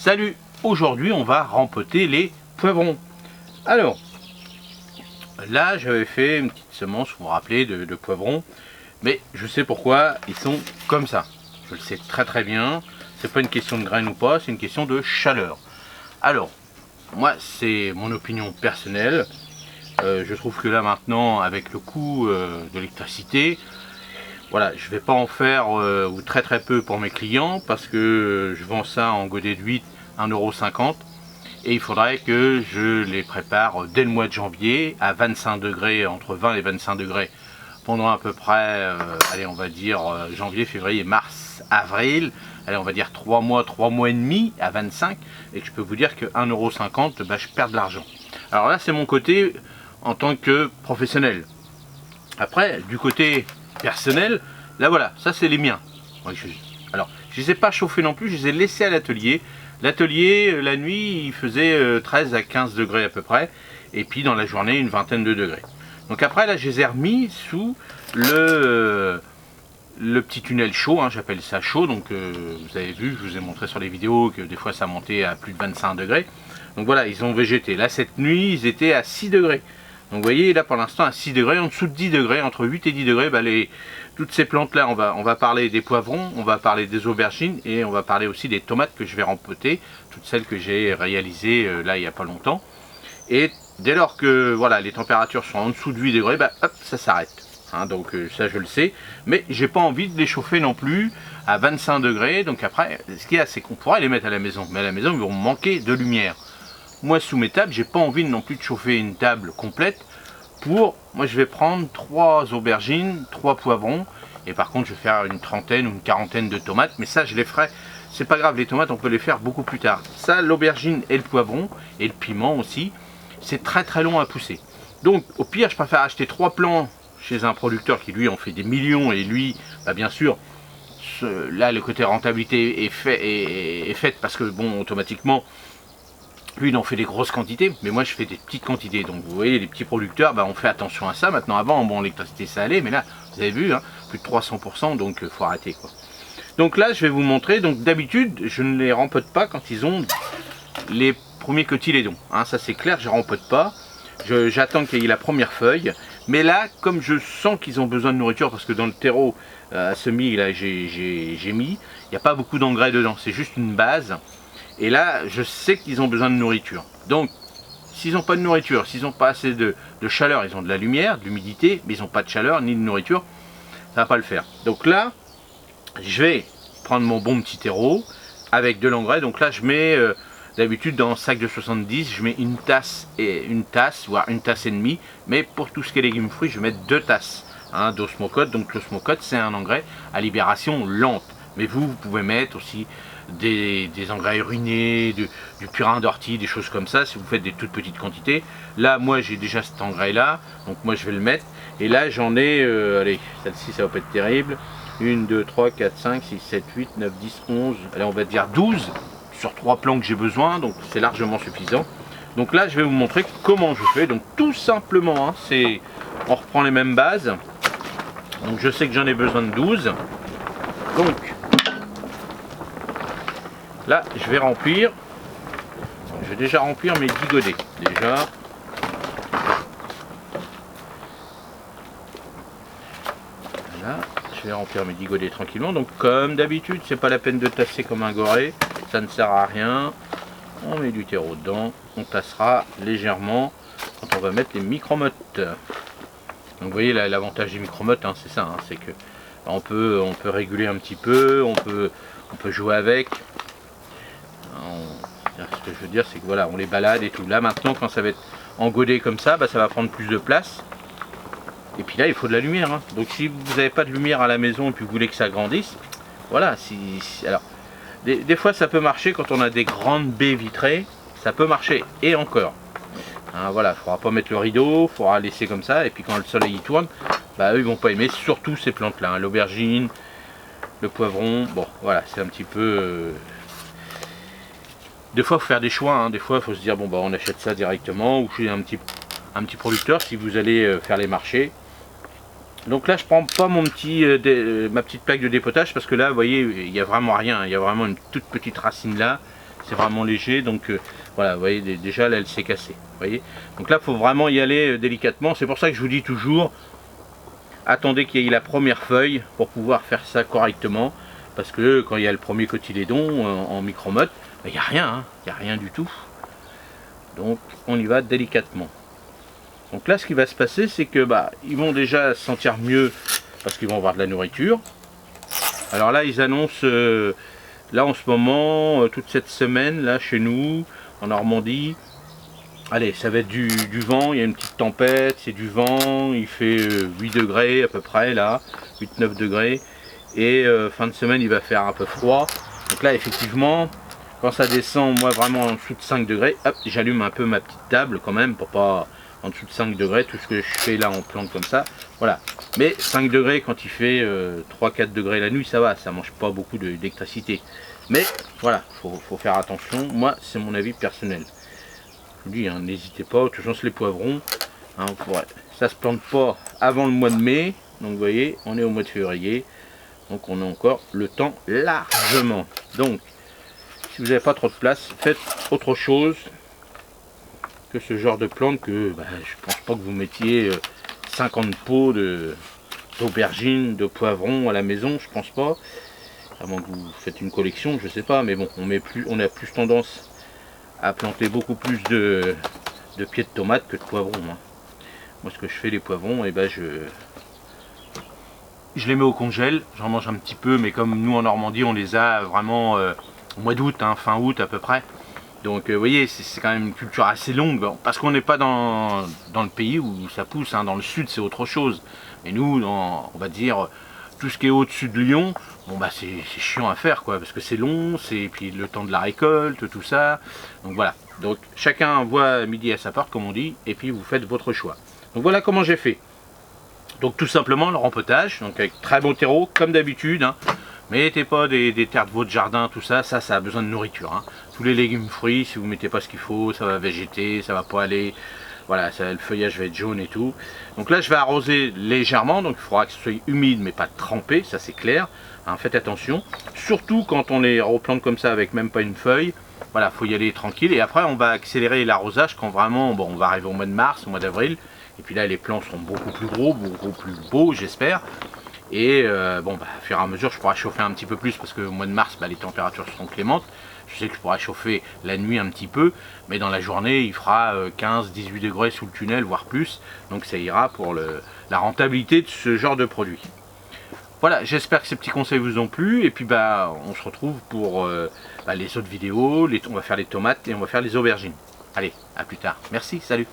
Salut, aujourd'hui on va rempoter les poivrons. Alors, là j'avais fait une petite semence, vous vous rappelez, de poivrons, mais je sais pourquoi ils sont comme ça. Je le sais très bien, c'est pas une question de graines ou pas, c'est une question de chaleur. Alors, moi c'est mon opinion personnelle, je trouve que là maintenant avec le coût de l'électricité, voilà, je vais pas en faire ou très peu pour mes clients parce que je vends ça en godet d'huile 1,50 € et il faudrait que je les prépare dès le mois de janvier à 25 degrés, entre 20 et 25 degrés pendant à peu près, allez on va dire janvier, février, mars, avril, allez on va dire 3 mois et demi à 25, et que je peux vous dire que 1,50 €, bah, je perds de l'argent. Alors là c'est mon côté en tant que professionnel. Après du côté personnel, là voilà, ça c'est les miens. Alors je les ai pas chauffés non plus, je les ai laissés à l'atelier. L'atelier, la nuit, il faisait 13 à 15 degrés à peu près, et puis dans la journée une vingtaine de degrés. Donc après là je les ai remis sous le petit tunnel chaud, hein, j'appelle ça chaud. Donc vous avez vu, je vous ai montré sur les vidéos que des fois ça montait à plus de 25 degrés. Donc voilà, ils ont végété. Là cette nuit ils étaient à 6 degrés. Donc vous voyez là pour l'instant à 6 degrés, en dessous de 10 degrés, entre 8 et 10 degrés, bah, toutes ces plantes là, on va parler des poivrons, on va parler des aubergines et on va parler aussi des tomates que je vais rempoter, toutes celles que j'ai réalisées là il n'y a pas longtemps. Et dès lors que voilà, les températures sont en dessous de 8 degrés, bah, hop, ça s'arrête. Hein, donc ça je le sais, mais j'ai pas envie de les chauffer non plus à 25 degrés. Donc après, ce qu'il y a, c'est qu'on pourrait les mettre à la maison, mais à la maison ils vont manquer de lumière. Moi sous mes tables, j'ai pas envie non plus de chauffer une table complète pour, moi je vais prendre 3 aubergines, 3 poivrons, et par contre je vais faire une trentaine ou une quarantaine de tomates, mais ça je les ferai, c'est pas grave, les tomates on peut les faire beaucoup plus tard. Ça, l'aubergine et le poivron, et le piment aussi, c'est très long à pousser. Donc au pire je préfère acheter 3 plants chez un producteur qui lui en fait des millions, et lui, bah, bien sûr, là le côté rentabilité est fait parce que bon, automatiquement, lui il en fait des grosses quantités, mais moi je fais des petites quantités. Donc vous voyez, les petits producteurs, bah, on fait attention à ça. Maintenant, avant, bon, l'électricité ça allait, mais là vous avez vu, hein, plus de 300%, donc faut arrêter quoi. Donc là je vais vous montrer. Donc d'habitude je ne les rempote pas quand ils ont les premiers cotylédons, hein, ça c'est clair, je rempote pas, j'attends qu'il y ait la première feuille. Mais là, comme je sens qu'ils ont besoin de nourriture, parce que dans le terreau à semis là j'ai mis, il n'y a pas beaucoup d'engrais dedans, c'est juste une base. Et là, je sais qu'ils ont besoin de nourriture. Donc, s'ils n'ont pas de nourriture, s'ils n'ont pas assez de chaleur, ils ont de la lumière, de l'humidité, mais ils n'ont pas de chaleur ni de nourriture, ça va pas le faire. Donc là, je vais prendre mon bon petit terreau avec de l'engrais. Donc là, je mets, d'habitude dans un sac de 70, je mets une tasse, voire une tasse et demie. Mais pour tout ce qui est légumes fruits, je vais mettre 2 tasses hein, d'osmocote. Donc l'osmocote, c'est un engrais à libération lente. Mais vous pouvez mettre aussi des engrais ruinés, du purin d'ortie, des choses comme ça, si vous faites des toutes petites quantités. Là, moi, j'ai déjà cet engrais-là, donc moi, je vais le mettre. Et là, j'en ai, allez, celle-ci, ça va pas être terrible. 1, 2, 3, 4, 5, 6, 7, 8, 9, 10, 11, allez, on va dire 12 sur 3 plants que j'ai besoin, donc c'est largement suffisant. Donc là, je vais vous montrer comment je fais. Donc tout simplement, hein, on reprend les mêmes bases. Donc je sais que j'en ai besoin de 12. Donc là, je vais remplir. Je vais déjà remplir mes 10 godets. Déjà. Voilà. Je vais remplir mes 10 godets tranquillement. Donc comme d'habitude, c'est pas la peine de tasser comme un goré. Ça ne sert à rien. On met du terreau dedans. On tassera légèrement quand on va mettre les micromottes. Donc vous voyez l'avantage des micromottes, hein, c'est ça. Hein, c'est que on peut réguler un petit peu. On peut jouer avec. Ce que je veux dire, c'est que voilà, on les balade et tout. Là maintenant, quand ça va être en godet comme ça, bah, ça va prendre plus de place. Et puis là, il faut de la lumière. Hein. Donc si vous n'avez pas de lumière à la maison et puis vous voulez que ça grandisse, voilà. Alors, des fois, ça peut marcher quand on a des grandes baies vitrées. Ça peut marcher. Et encore. Hein, voilà, il ne faudra pas mettre le rideau, il faudra laisser comme ça. Et puis quand le soleil y tourne, bah, eux, ils vont pas aimer. Surtout ces plantes-là. Hein, l'aubergine, le poivron. Bon, voilà, c'est un petit peu... Des fois, il faut faire des choix, hein. Des fois, il faut se dire, bon, bah, on achète ça directement, ou chez un petit producteur, si vous allez faire les marchés. Donc là, je prends pas ma petite plaque de dépotage, parce que là, vous voyez, il n'y a vraiment rien. Il y a vraiment une toute petite racine là. c'est vraiment léger, donc voilà, vous voyez, déjà là elle s'est cassée, vous voyez. Donc là il faut vraiment y aller délicatement, c'est pour ça que je vous dis toujours, attendez qu'il y ait la première feuille pour pouvoir faire ça correctement, parce que quand il y a le premier cotylédon en micromotte, il n'y a rien, hein, il n'y a rien du tout. Donc on y va délicatement. Donc là ce qui va se passer, c'est que ils vont déjà se sentir mieux parce qu'ils vont avoir de la nourriture. Alors là ils annoncent, là en ce moment, toute cette semaine, là chez nous, en Normandie, allez, ça va être du vent, il y a une petite tempête, c'est du vent, il fait 8 degrés à peu près là, 8-9 degrés. Et fin de semaine il va faire un peu froid. Donc là effectivement, quand ça descend, moi vraiment en dessous de 5 degrés, hop, j'allume un peu ma petite table quand même pour pas en dessous de 5 degrés, tout ce que je fais là en plante comme ça, voilà. Mais 5 degrés quand il fait 3-4 degrés la nuit, ça va, ça mange pas beaucoup d'électricité. Mais voilà, faut faire attention, moi c'est mon avis personnel. Je vous dis, hein, n'hésitez pas, de toute façon c'est les poivrons, hein, ça se plante pas avant le mois de mai, donc vous voyez, on est au mois de février, donc on a encore le temps largement. Donc, si vous n'avez pas trop de place, faites autre chose que ce genre de plante que je pense pas que vous mettiez 50 pots d'aubergines, de poivrons à la maison, je pense pas. À moins que vous faites une collection, je sais pas, mais bon, on a plus tendance à planter beaucoup plus de pieds de tomates que de poivrons. Hein. Moi ce que je fais les poivrons, et je les mets au congèle, j'en mange un petit peu, mais comme nous en Normandie on les a vraiment au mois d'août, hein, fin août à peu près. Donc vous voyez, c'est quand même une culture assez longue, parce qu'on n'est pas dans le pays où ça pousse, hein. Dans le sud c'est autre chose. Mais nous, on va dire, tout ce qui est au-dessus de Lyon, bon c'est chiant à faire, quoi, parce que c'est long, et puis le temps de la récolte, tout ça. Donc voilà, donc chacun voit midi à sa porte, comme on dit, et puis vous faites votre choix. Donc voilà comment j'ai fait. Donc tout simplement le rempotage, donc avec très bon terreau, comme d'habitude, hein. Mettez pas des terres de votre jardin, tout ça, ça a besoin de nourriture. Hein. Tous les légumes fruits, si vous mettez pas ce qu'il faut, ça va végéter, ça va pas aller. Voilà, le feuillage va être jaune et tout. Donc là, je vais arroser légèrement, donc il faudra que ce soit humide, mais pas trempé, ça c'est clair. Hein, faites attention, surtout quand on les replante comme ça avec même pas une feuille. Voilà, faut y aller tranquille. Et après, on va accélérer l'arrosage quand vraiment, on va arriver au mois de mars, au mois d'avril. Et puis là, les plants seront beaucoup plus gros, beaucoup plus beaux, j'espère. Et au fur et à mesure je pourrai chauffer un petit peu plus parce qu'au mois de mars les températures seront clémentes. Je sais que je pourrai chauffer la nuit un petit peu, mais dans la journée il fera 15-18 degrés sous le tunnel, voire plus. Donc ça ira pour la rentabilité de ce genre de produit. Voilà, j'espère que ces petits conseils vous ont plu. Et puis on se retrouve pour les autres vidéos. On va faire les tomates et on va faire les aubergines. Allez, à plus tard. Merci, salut.